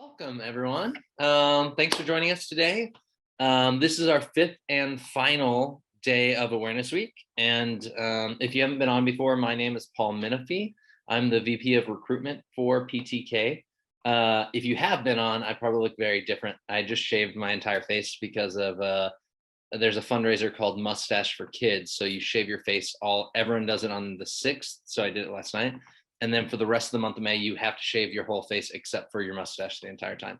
Welcome, everyone. Thanks for joining us today. This is our fifth and final day of Awareness Week. And if you haven't been on before, my name is Paul Menifee. I'm the VP of Recruitment for PTK. If you have been on, I probably look very different. I just shaved my entire face because of there's a fundraiser called Mustache for Kids. So you shave your face everyone does it on the 6th. So I did it last night. And then for the rest of the month of May, you have to shave your whole face except for your mustache the entire time.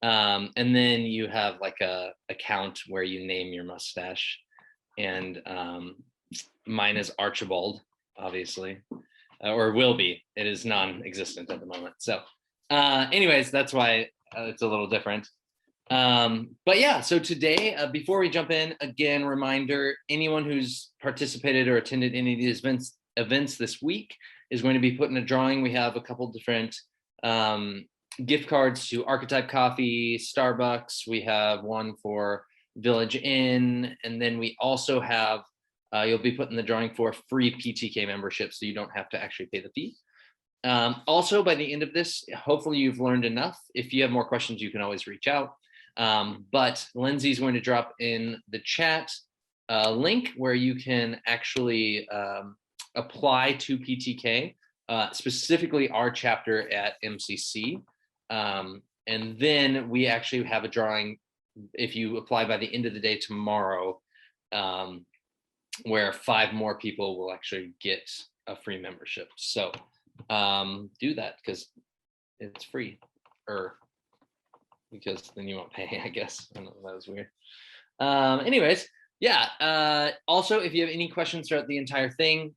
And then you have like a account where you name your mustache. And mine is Archibald, obviously, or will be. It is non-existent at the moment. So anyways, that's why it's a little different. But yeah, so today, before we jump in, again, reminder, anyone who's participated or attended any of these events this week is going to be put in a drawing. We have a couple different gift cards to Archetype Coffee, Starbucks. We have one for Village Inn. And then we also have, you'll be put in the drawing for free PTK membership, so you don't have to actually pay the fee. Also, by the end of this, hopefully you've learned enough. If you have more questions, you can always reach out. But Lindsay's going to drop in the chat a link where you can actually apply to PTK, specifically our chapter at MCC. And then we actually have a drawing if you apply by the end of the day tomorrow, where 5 more people will actually get a free membership. So do that because it's free, because then you won't pay, I guess. I don't know, that was weird. Anyways, yeah. Also, if you have any questions throughout the entire thing,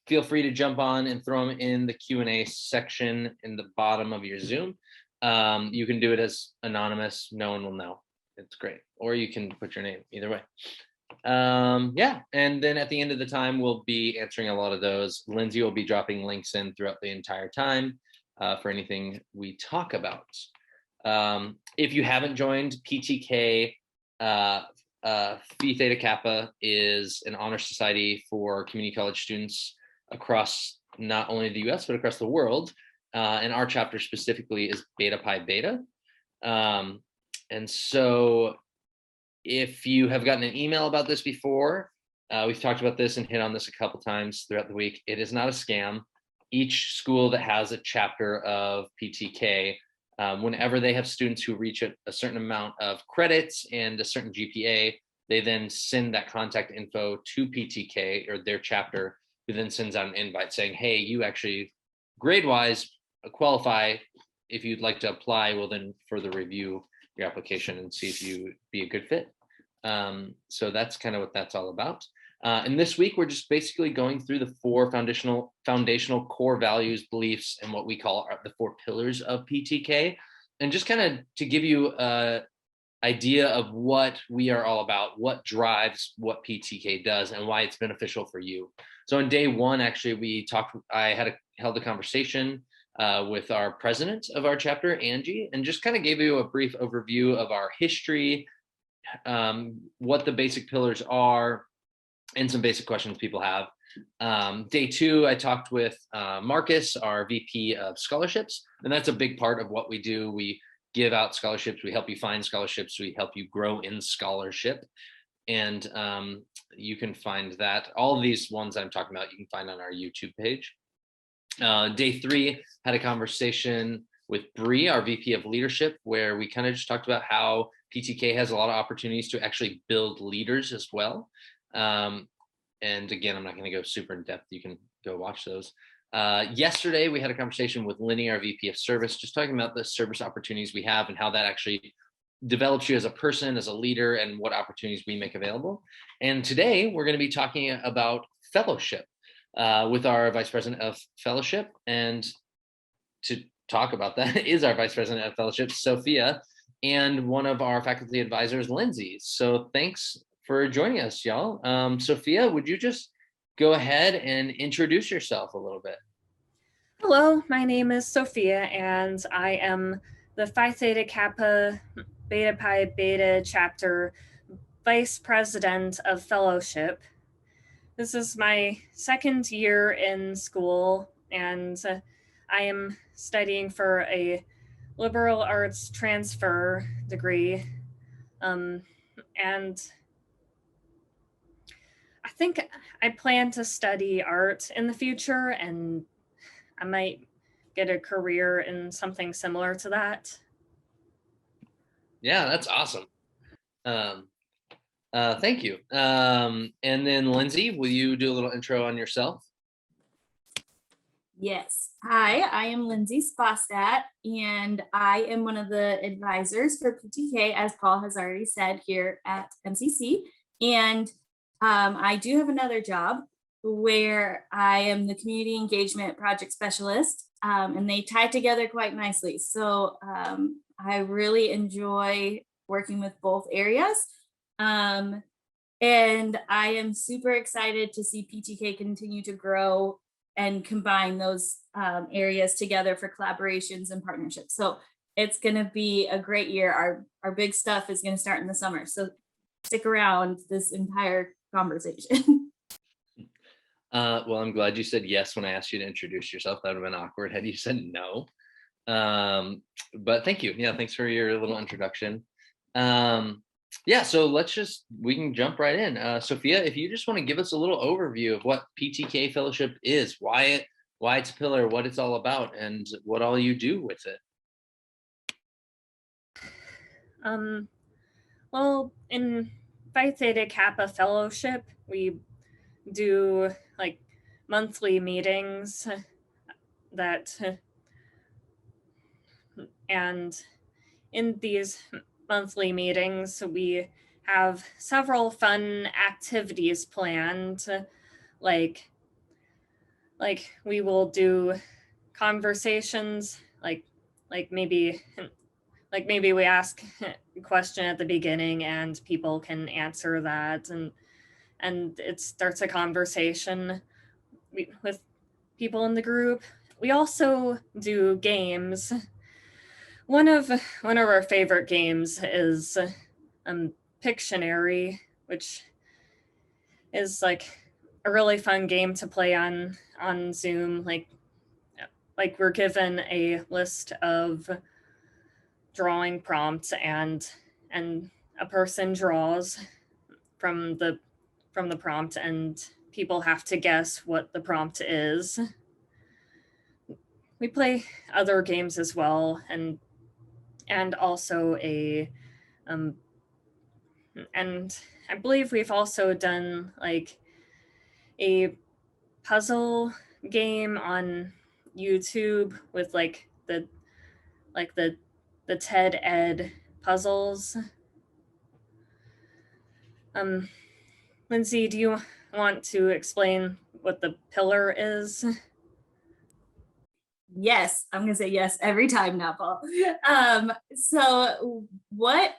feel free to jump on and throw them in the Q&A section in the bottom of your Zoom. You can do it as anonymous. No one will know. It's great. Or you can put your name, either way. Yeah, and then at the end of the time, we'll be answering a lot of those. Lindsay will be dropping links in throughout the entire time for anything we talk about. If you haven't joined, PTK, Phi Theta Kappa is an honor society for community college students across not only the US, but across the world. And our chapter specifically is Beta Pi Beta. And so if you have gotten an email about this before, we've talked about this and hit on this a couple times throughout the week. It is not a scam. Each school that has a chapter of PTK, whenever they have students who reach a certain amount of credits and a certain GPA, they then send that contact info to PTK or their chapter, who then sends out an invite saying, hey, you actually grade-wise qualify. If you'd like to apply, we'll then further review your application and see if you be a good fit. So that's kind of what that's all about. And this week, we're just basically going through the 4 foundational core values, beliefs, and what we call the 4 pillars of PTK. And just kind of to give you an idea of what we are all about, what drives what PTK does, and why it's beneficial for you. So on day 1, actually, I held a conversation with our president of our chapter, Angie, and just kind of gave you a brief overview of our history, what the basic pillars are, and some basic questions people have. Day 2, I talked with Marcus, our VP of scholarships, and that's a big part of what we do. We give out scholarships, we help you find scholarships, we help you grow in scholarship. And you can find that. All of these ones I'm talking about, you can find on our YouTube page. Day 3, had a conversation with Bree, our VP of leadership, where we kind of just talked about how PTK has a lot of opportunities to actually build leaders as well. And again, I'm not going to go super in depth. You can go watch those. Yesterday, we had a conversation with Lenny, our VP of service, just talking about the service opportunities we have and how that actually develops you as a person, as a leader, and what opportunities we make available. And today, we're going to be talking about fellowship with our Vice President of Fellowship. And to talk about that is our Vice President of Fellowship, Sophia, and one of our faculty advisors, Lindsay. So thanks for joining us, y'all. Sophia, would you just go ahead and introduce yourself a little bit? Hello, my name is Sophia, and I am the Phi Theta Kappa Beta Pi Beta chapter Vice President of Fellowship. This is my 2nd year in school, and I am studying for a liberal arts transfer degree. And I think I plan to study art in the future, and I might get a career in something similar to that. Yeah, that's awesome. Um, thank you. And then Lindsay, will you do a little intro on yourself? Yes. Hi, I am Lindsay Spostat, and I am one of the advisors for PTK, as Paul has already said, here at MCC. And I do have another job where I am the community engagement project specialist, and they tie together quite nicely. So I really enjoy working with both areas. Um, and I am super excited to see PTK continue to grow and combine those areas together for collaborations and partnerships. So it's going to be a great year. Our big stuff is going to start in the summer. So stick around this entire conversation. Well, I'm glad you said yes when I asked you to introduce yourself. That would have been awkward had you said no. But thank you. Yeah, thanks for your little introduction. Yeah, so we can jump right in. Sophia, if you just want to give us a little overview of what PTK Fellowship is, why it's a pillar, what it's all about, and what all you do with it. Well, in Phi Theta Kappa Fellowship, we do like monthly meetings that, and in these monthly meetings, we have several fun activities planned, like we will do conversations, like maybe we ask a question at the beginning and people can answer that, and it starts a conversation with people in the group. We also do games. One of our favorite games is Pictionary, which is like a really fun game to play on Zoom. Like we're given a list of drawing prompts, and a person draws from the prompt, and people have to guess what the prompt is. We play other games as well, and also and I believe we've also done like a puzzle game on YouTube with the TED Ed puzzles. Lindsay, do you want to explain what the pillar is? Yes, I'm going to say yes every time now, Paul. So what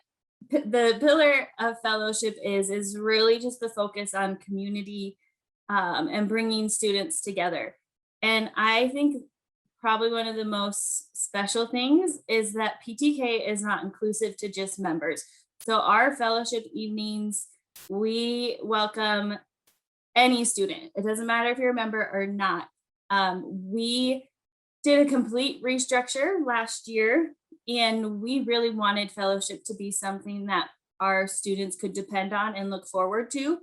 the pillar of fellowship is really just the focus on community and bringing students together. And I think probably one of the most special things is that PTK is not inclusive to just members. So our fellowship evenings, we welcome any student. It doesn't matter if you're a member or not. We did a complete restructure last year, and we really wanted fellowship to be something that our students could depend on and look forward to.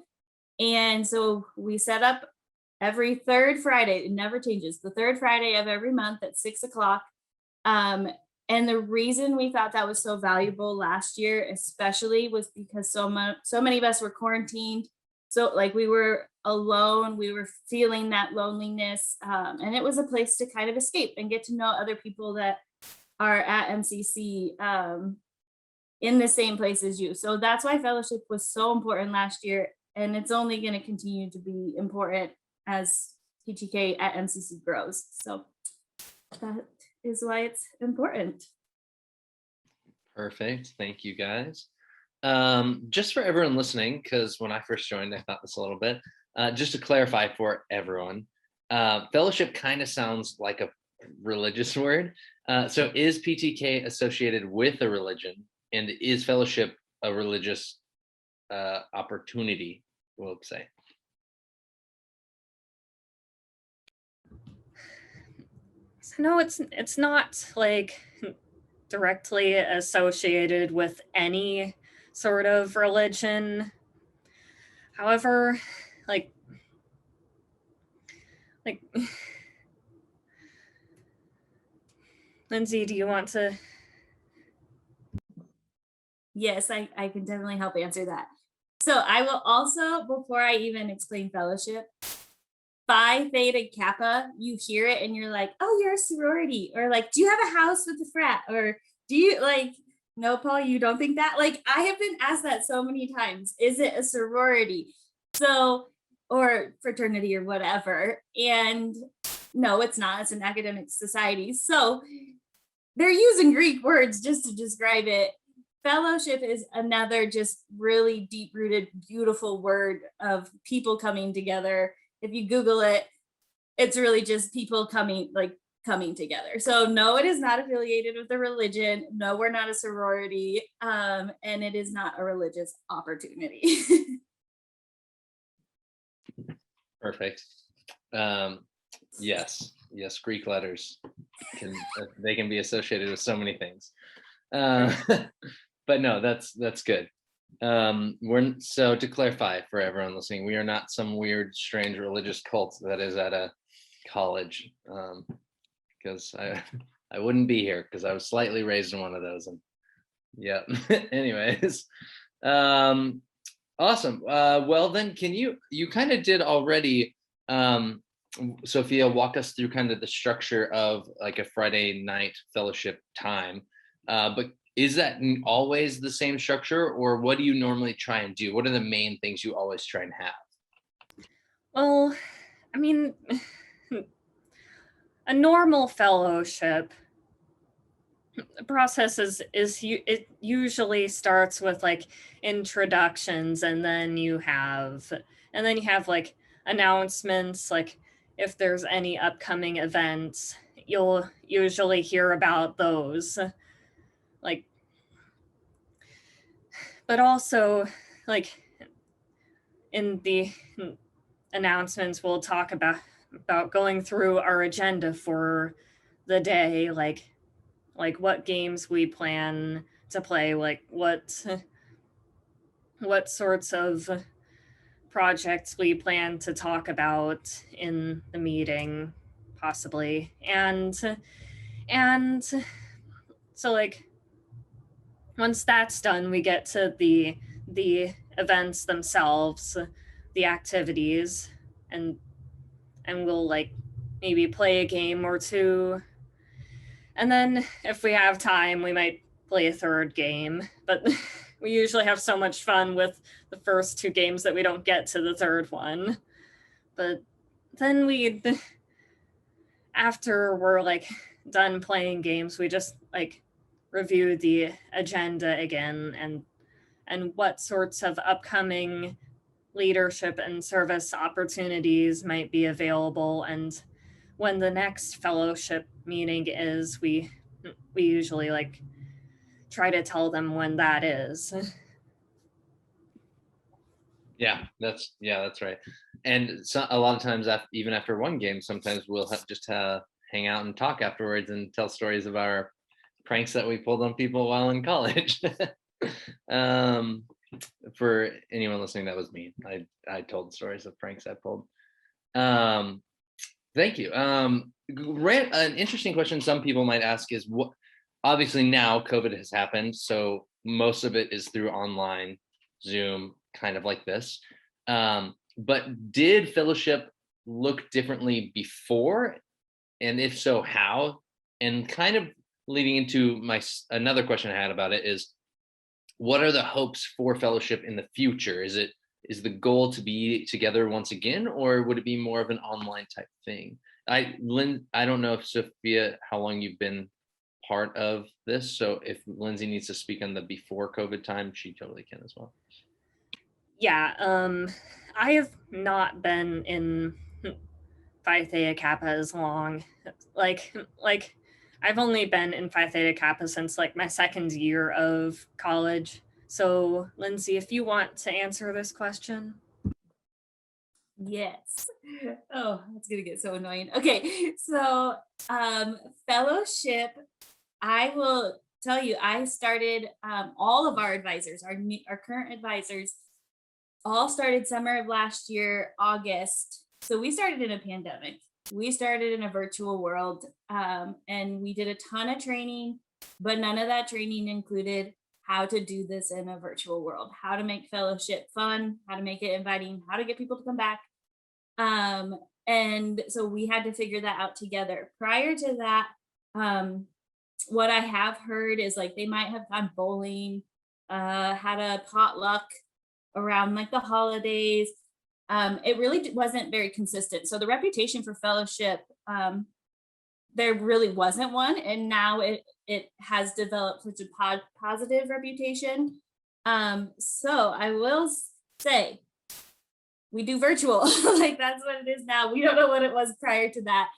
And so we set up every third Friday. It never changes. The third Friday of every month at 6:00. And the reason we thought that was so valuable last year, especially, was because so many of us were quarantined. So like we were alone, we were feeling that loneliness, and it was a place to kind of escape and get to know other people that are at MCC in the same place as you. So that's why fellowship was so important last year, and it's only going to continue to be important as PTK at MCC grows. So that is why it's important. Perfect. Thank you, guys. Just for everyone listening, because when I first joined, I thought this a little bit. Just to clarify for everyone, fellowship kind of sounds like a religious word. So is PTK associated with a religion, and is fellowship a religious opportunity, we'll say? So no, it's not like directly associated with any sort of religion. However, like Lindsay, do you want to? Yes, I can definitely help answer that. So I will also, before I even explain fellowship, Phi Theta Kappa, you hear it and you're like, oh, you're a sorority. Or like, do you have a house with a frat? Or do you like, no, Paul, you don't think that? Like, I have been asked that so many times. Is it a sorority? So, or fraternity or whatever. And no, it's not. It's an academic society. So they're using Greek words just to describe it. Fellowship is another just really deep rooted, beautiful word of people coming together. If you Google it, it's really just people coming together. So no, it is not affiliated with a religion. No, we're not a sorority. And it is not a religious opportunity. Perfect. Yes, Greek letters they can be associated with so many things. But no, that's good. So to clarify for everyone listening, we are not some weird, strange religious cult that is at a college, because I wouldn't be here because I was slightly raised in one of those. And yeah. Anyways, awesome. Well, then, can you kind of did already, Sophia, walk us through kind of the structure of like a Friday night fellowship time, but is that always the same structure, or what do you normally try and do? What are the main things you always try and have? Well, I mean, a normal fellowship process it usually starts with like introductions, and then you have like announcements, like if there's any upcoming events, you'll usually hear about those. Like, but also, like, in the announcements, we'll talk about going through our agenda for the day, like what games we plan to play, like what sorts of projects we plan to talk about in the meeting, possibly. And so, like, once that's done, we get to the events themselves, the activities, and we'll like maybe play a game or two. And then if we have time, we might play a third game. But we usually have so much fun with the first two games that we don't get to the third one. But then after we're like done playing games, we just like review the agenda again, and what sorts of upcoming leadership and service opportunities might be available, and when the next fellowship meeting is, we usually like try to tell them when that is. Yeah, that's right. And so a lot of times, even after one game, sometimes we'll just hang out and talk afterwards and tell stories of our pranks that we pulled on people while in college. For anyone listening, that was me. I told stories of pranks I pulled. Thank you. An interesting question some people might ask is, what? Obviously now COVID has happened, so most of it is through online, Zoom, kind of like this. But did fellowship look differently before? And if so, how? And kind of leading into another question I had about it is, what are the hopes for fellowship in the future? Is the goal to be together once again, or would it be more of an online type thing? I don't know if Sophia, how long you've been part of this. So if Lindsay needs to speak on the before COVID time, she totally can as well. Yeah, I have not been in Phi Theta Kappa as long. Like I've only been in Phi Theta Kappa since like my second year of college. So Lindsay, if you want to answer this question. Yes. Oh, that's gonna get so annoying. Okay, so fellowship, I will tell you, I started all of our advisors, our current advisors, all started summer of last year, August. So we started in a pandemic. We started in a virtual world, and we did a ton of training, but none of that training included how to do this in a virtual world, how to make fellowship fun, how to make it inviting, how to get people to come back. And so we had to figure that out together. Prior to that, what I have heard is like they might have gone bowling, had a potluck around like the holidays. It really wasn't very consistent. So the reputation for fellowship, there really wasn't one, and now it has developed such a positive reputation. So I will say we do virtual, like that's what it is now. We don't know what it was prior to that.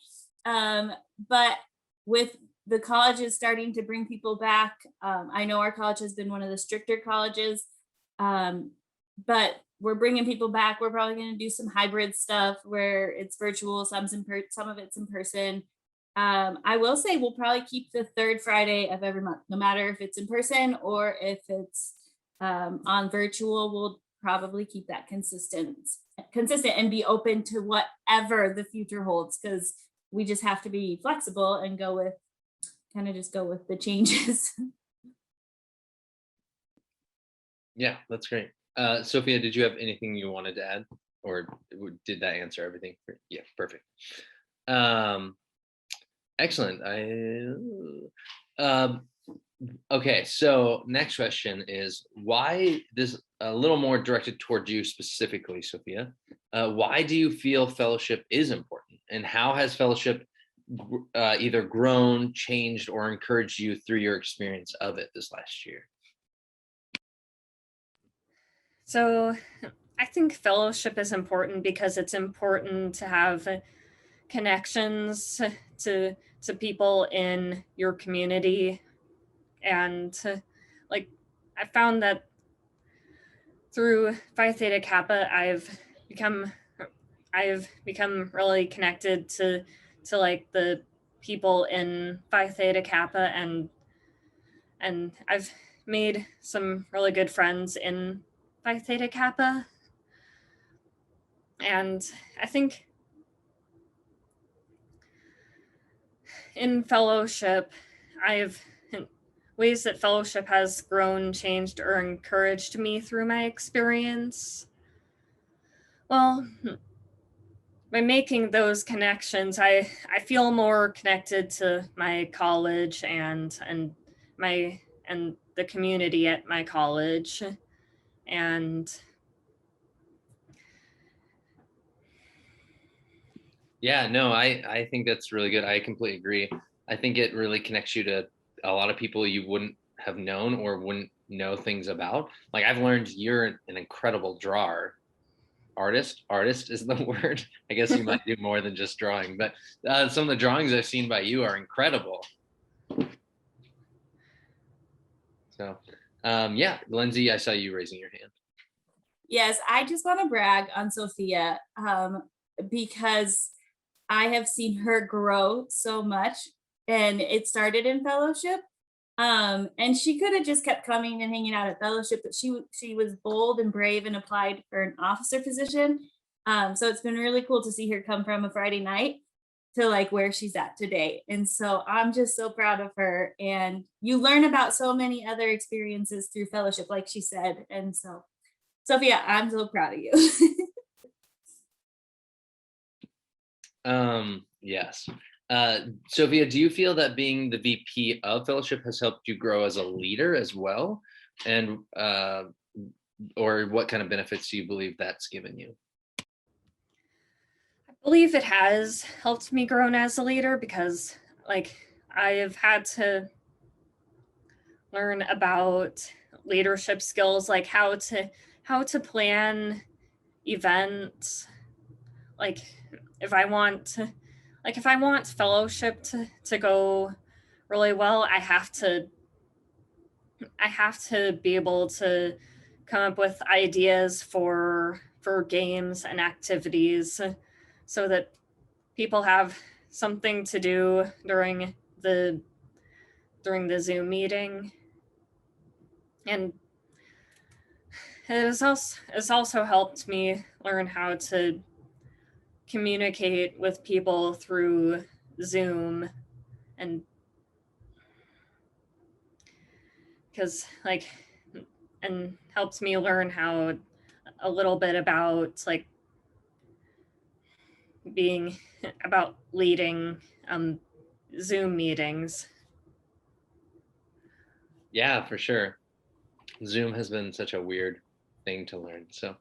But with the colleges starting to bring people back, I know our college has been one of the stricter colleges, but we're bringing people back. We're probably going to do some hybrid stuff where it's virtual, some of it's in person. I will say we'll probably keep the third Friday of every month, no matter if it's in person or if it's on virtual. We'll probably keep that consistent and be open to whatever the future holds, because we just have to be flexible and go with the changes. Yeah, that's great. Sophia, did you have anything you wanted to add, or did that answer everything? Yeah, perfect. Excellent. Okay, so next question is why this a little more directed toward you specifically, Sophia. Why do you feel fellowship is important, and how has fellowship either grown, changed, or encouraged you through your experience of it this last year? So I think fellowship is important because it's important to have connections to people in your community. And like I found that through Phi Theta Kappa, I've become really connected to like the people in Phi Theta Kappa, and I've made some really good friends in Phi Theta Kappa. And I think in fellowship, ways that fellowship has grown, changed, or encouraged me through my experience. Well, by making those connections, I feel more connected to my college and the community at my college. And yeah, no, I think that's really good. I completely agree. I think it really connects you to a lot of people you wouldn't have known or wouldn't know things about. Like I've learned you're an incredible drawer. Artist is the word. I guess you might do more than just drawing, but some of the drawings I've seen by you are incredible. So yeah, Lindsay, I saw you raising your hand. Yes, I just want to brag on Sophia because I have seen her grow so much, and it started in fellowship. And she could have just kept coming and hanging out at fellowship, but she was bold and brave and applied for an officer position. So it's been really cool to see her come from a Friday night to like where she's at today. And so I'm just so proud of her. And you learn about so many other experiences through fellowship, like she said. And so, Sophia, I'm so proud of you. Yes. Sophia, do you feel that being the VP of fellowship has helped you grow as a leader as well? And or what kind of benefits do you believe that's given you? I believe it has helped me grow as a leader because like I have had to learn about leadership skills, like how to plan events. Like if I want fellowship to go really well, I have to be able to come up with ideas for games and activities so that people have something to do during the during the Zoom meeting. And it's also helped me learn how to communicate with people through Zoom, and because and helps me learn how a little bit about about leading Zoom meetings. Yeah, for sure. Zoom has been such a weird thing to learn. So,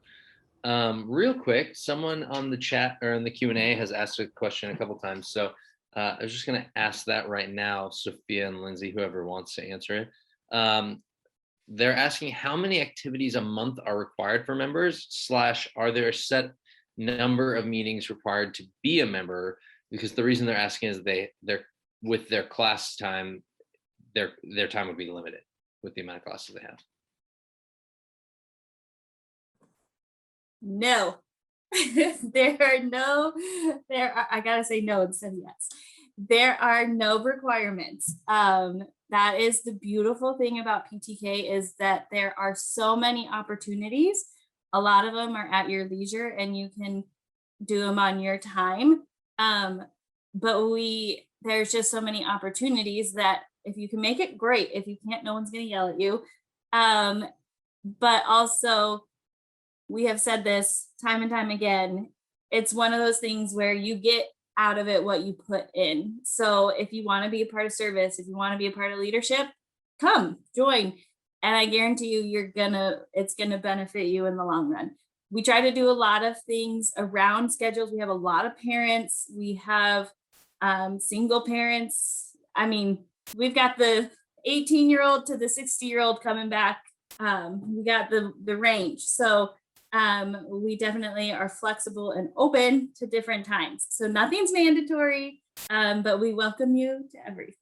real quick, someone on the chat or in the Q&A has asked a question a couple times. So I was just going to ask that right now, Sophia and Lindsay, whoever wants to answer it. They're asking how many activities a month are required for members, / are there a set number of meetings required to be a member? Because the reason they're asking is they're with their class time, their time would be limited with the amount of classes they have. No. I gotta say no instead of yes. There are no requirements. That is the beautiful thing about PTK, is that there are so many opportunities. A lot of them are at your leisure and you can do them on your time. But there's just so many opportunities that if you can make it, great. If you can't, no one's gonna yell at you. But also, we have said this time and time again, it's one of those things where you get out of it what you put in. So if you want to be a part of service, if you want to be a part of leadership, come join. And I guarantee you, it's gonna benefit you in the long run. We try to do a lot of things around schedules. We have a lot of parents. We have single parents. I mean, we've got the 18-year-old to the 60-year-old coming back. We got the range. So we definitely are flexible and open to different times. So nothing's mandatory, but we welcome you to everything.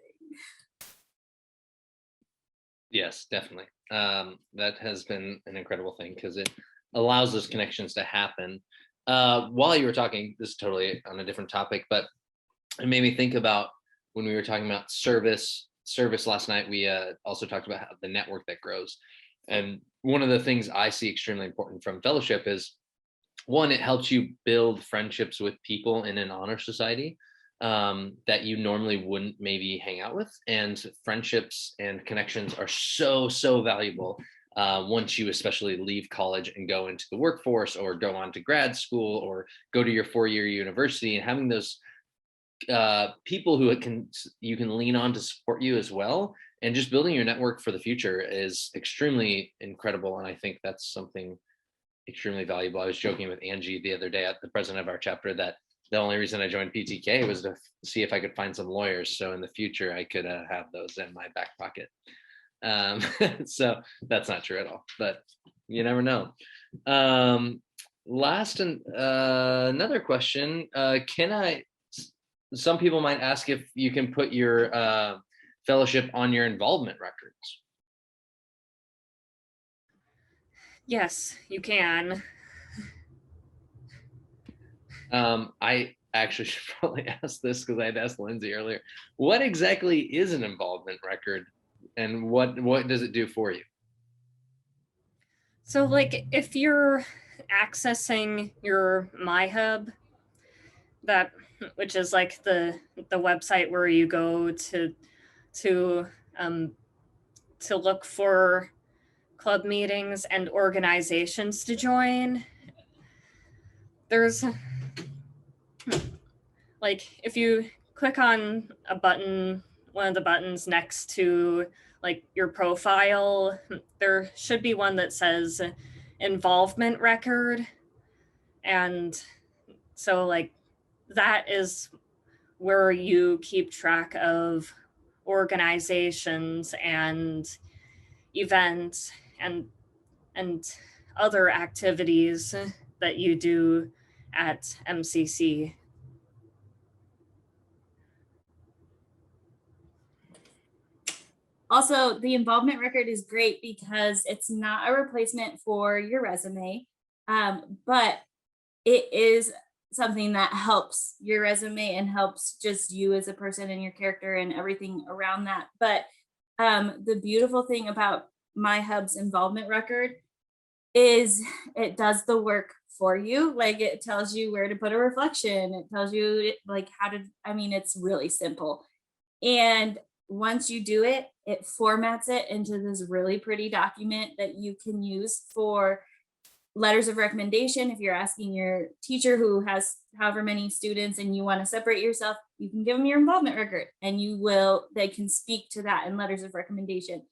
Yes, definitely. That has been an incredible thing because it allows those connections to happen. While you were talking, this is totally on a different topic, but it made me think about when we were talking about service last night. We also talked about how the network that grows. And one of the things I see extremely important from fellowship is, one, it helps you build friendships with people in an honor society that you normally wouldn't maybe hang out with. And friendships and connections are so valuable once you especially leave college and go into the workforce or go on to grad school or go to your 4-year university, and having those people who you can lean on to support you as well, and just building your network for the future is extremely incredible. And I think that's something extremely valuable. I was joking with Angie the other day, at the president of our chapter, that the only reason I joined PTK was to see if I could find some lawyers, so in the future I could have those in my back pocket. So that's not true at all, but you never know. Last and another question, some people might ask if you can put your fellowship on your involvement records. Yes, you can. I actually should probably ask this because I had asked Lindsay earlier. What exactly is an involvement record, and what does it do for you? So if you're accessing your MyHub, which is the website where you go to look for club meetings and organizations to join, there's if you click on a button, one of the buttons next to your profile, there should be one that says involvement record. And so that is where you keep track of organizations and events and other activities that you do at MCC. Also, the involvement record is great because it's not a replacement for your resume, but it is something that helps your resume and helps just you as a person and your character and everything around that. But The beautiful thing about MyHub's involvement record is it does the work for you. Like it tells you where to put a reflection. It tells you like how to, I mean, it's really simple. And once you do it, it formats it into this really pretty document that you can use for letters of recommendation. If you're asking your teacher who has however many students and you want to separate yourself, you can give them your involvement record and they can speak to that in letters of recommendation.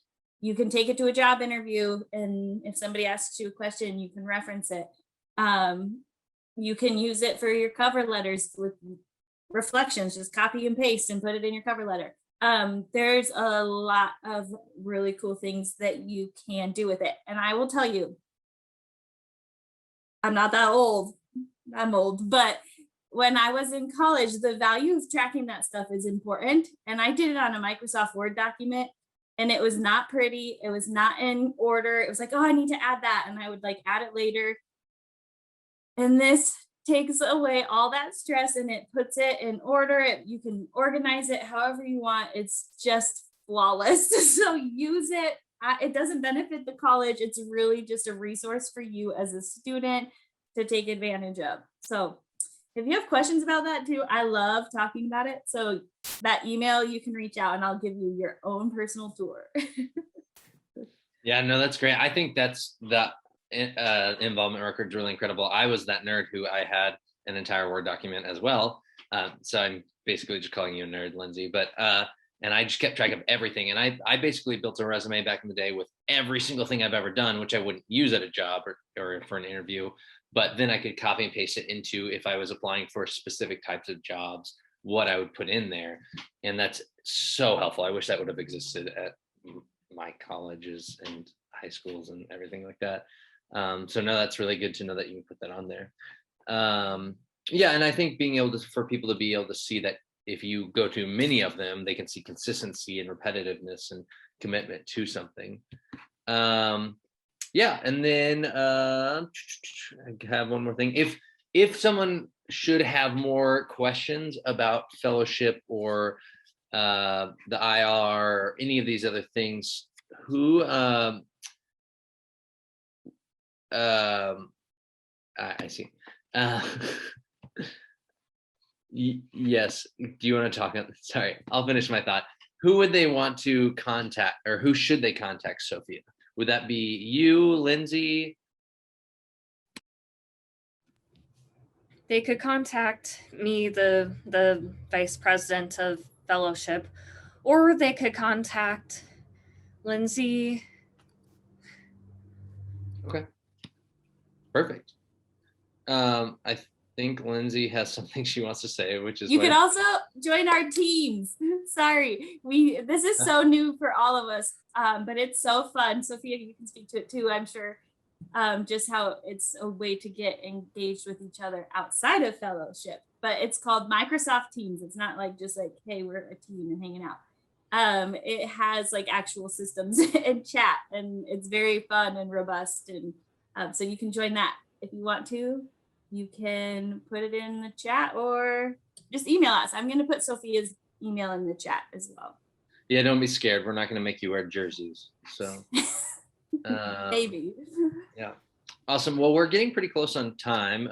You can take it to a job interview, and if somebody asks you a question, you can reference it. You can use it for your cover letters with reflections, just copy and paste and put it in your cover letter. There's a lot of really cool things that you can do with it. And I will tell you, I'm not that old. I'm old, but when I was in college, the value of tracking that stuff is important. And I did it on a Microsoft Word document, and it was not pretty. It was not in order. It was like, oh, I need to add that. And I would like add it later. And this takes away all that stress and it puts it in order. You can organize it however you want. It's just flawless. So use it. It doesn't benefit the college. It's really just a resource for you as a student to take advantage of. So if you have questions about that too, I love talking about it. So that email, you can reach out and I'll give you your own personal tour. Yeah, no, that's great. I think that's the involvement record is really incredible. I was that nerd who I had an entire Word document as well. So I'm basically just calling you a nerd, Lindsay, but and I just kept track of everything. And I basically built a resume back in the day with every single thing I've ever done, which I wouldn't use at a job or for an interview. But then I could copy and paste it into, if I was applying for specific types of jobs, what I would put in there. And that's so helpful. I wish that would have existed at my colleges and high schools and everything like that. So no, that's really good to know that you can put that on there. Yeah, and I think being able to, for people to be able to see that if you go to many of them, they can see consistency and repetitiveness and commitment to something. Yeah, and then I have one more thing. If someone should have more questions about fellowship or the IR or any of these other things, who I see. Yes. Do you want to talk? Sorry, I'll finish my thought. Who would they want to contact, or who should they contact, Sophia? Would that be you, Lindsay? They could contact me, the vice president of fellowship, or they could contact Lindsay. Okay. Perfect. I think Lindsay has something she wants to say, which is you can also join our teams. Sorry, this is so new for all of us, but it's so fun. Sophia, you can speak to it too, I'm sure. Just how it's a way to get engaged with each other outside of fellowship. But it's called Microsoft Teams. It's not like just like, hey, we're a team and hanging out. It has like actual systems and chat, and it's very fun and robust. And so you can join that if you want to. You can put it in the chat or just email us. I'm going to put Sophia's email in the chat as well. Yeah, don't be scared. We're not going to make you wear jerseys. So maybe. Yeah. Awesome. Well, we're getting pretty close on time.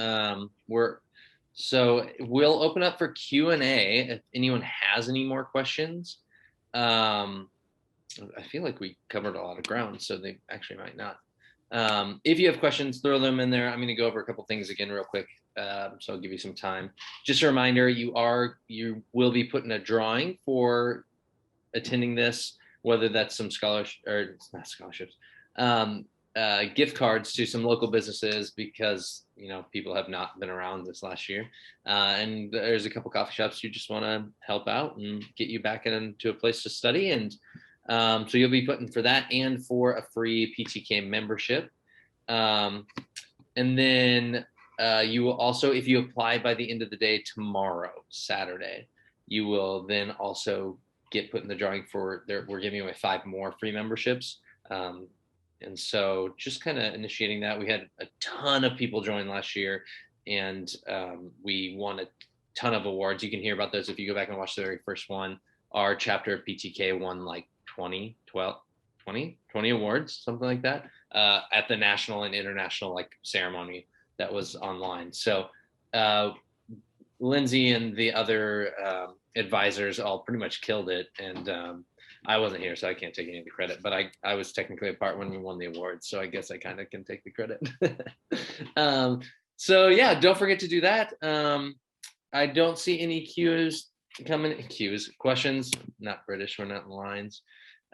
So we'll open up for Q&A if anyone has any more questions. I feel like we covered a lot of ground, so they actually might not. If you have questions, throw them in there. I'm going to go over a couple things again real quick, so I'll give you some time. Just a reminder, you will be put in a drawing for attending this, whether that's some scholarship or it's not scholarships, gift cards to some local businesses, because people have not been around this last year, and there's a couple coffee shops you just want to help out and get you back into a place to study. And so you'll be put in for that and for a free PTK membership. And then you will also, if you apply by the end of the day tomorrow, Saturday, you will then also get put in the drawing for we're giving away 5 more free memberships. And so just kind of initiating that. We had a ton of people join last year, and we won a ton of awards. You can hear about those if you go back and watch the very first one. Our chapter of PTK won like 20 awards, something like that, at the national and international like ceremony that was online. So Lindsay and the other advisors all pretty much killed it, and I wasn't here, so I can't take any of the credit, but I was technically a part when we won the awards, so I guess I kind of can take the credit. So yeah, don't forget to do that. I don't see any questions, not British, we're not in lines,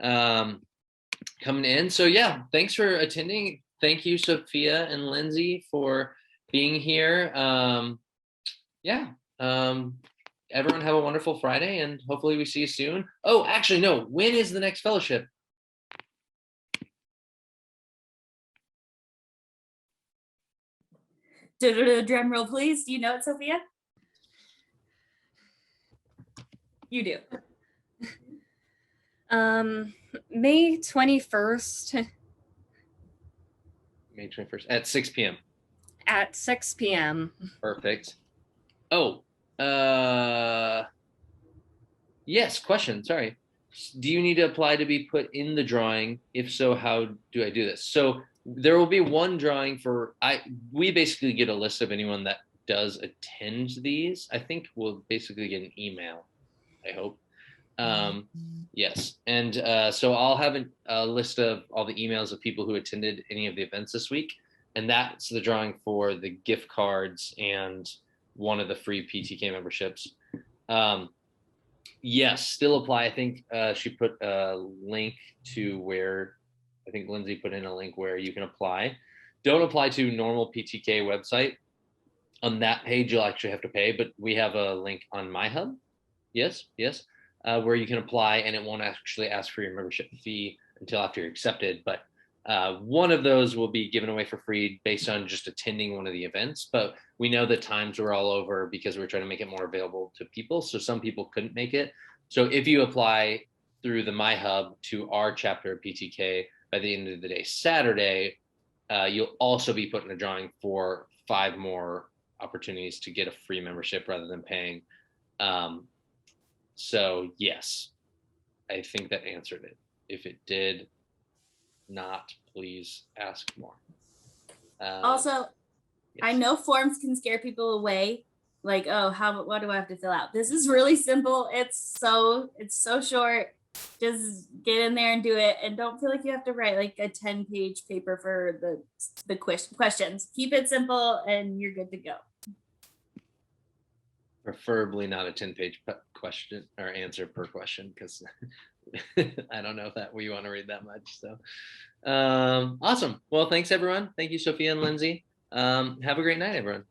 coming in. So yeah, thanks for attending. Thank you, Sophia and Lindsay, for being here. Everyone have a wonderful Friday, and hopefully we see you soon. Oh, actually, no. When is the next fellowship? Drum roll, please. Do you know it, Sophia? You do. May 21st. May 21st at 6 p.m. At 6 p.m. Perfect. Oh, yes, question. Sorry. Do you need to apply to be put in the drawing? If so, how do I do this? So there will be one drawing for, we basically get a list of anyone that does attend these. I think we'll basically get an email, I hope. Yes. And so I'll have a list of all the emails of people who attended any of the events this week. And that's the drawing for the gift cards and one of the free PTK memberships. Yes, still apply. I think she put a link to where, I think Lindsay put in a link where you can apply. Don't apply to normal PTK website. On that page, you'll actually have to pay, but we have a link on MyHub. Yes, where you can apply, and it won't actually ask for your membership fee until after you're accepted. But one of those will be given away for free based on just attending one of the events. But we know that times were all over because we're trying to make it more available to people. So some people couldn't make it. So if you apply through the MyHub to our chapter of PTK by the end of the day, Saturday, you'll also be put in a drawing for 5 more opportunities to get a free membership rather than paying. So yes, I think that answered it. If it did not, please ask more. Also, yes. I know forms can scare people away. Like, oh, what do I have to fill out? This is really simple. It's so short. Just get in there and do it, and don't feel like you have to write like a 10-page paper for the questions. Keep it simple, and you're good to go. Preferably not a 10-page question or answer per question, because I don't know if we want to read that much. So awesome. Well, thanks everyone. Thank you, Sophia and Lindsay. Have a great night, everyone.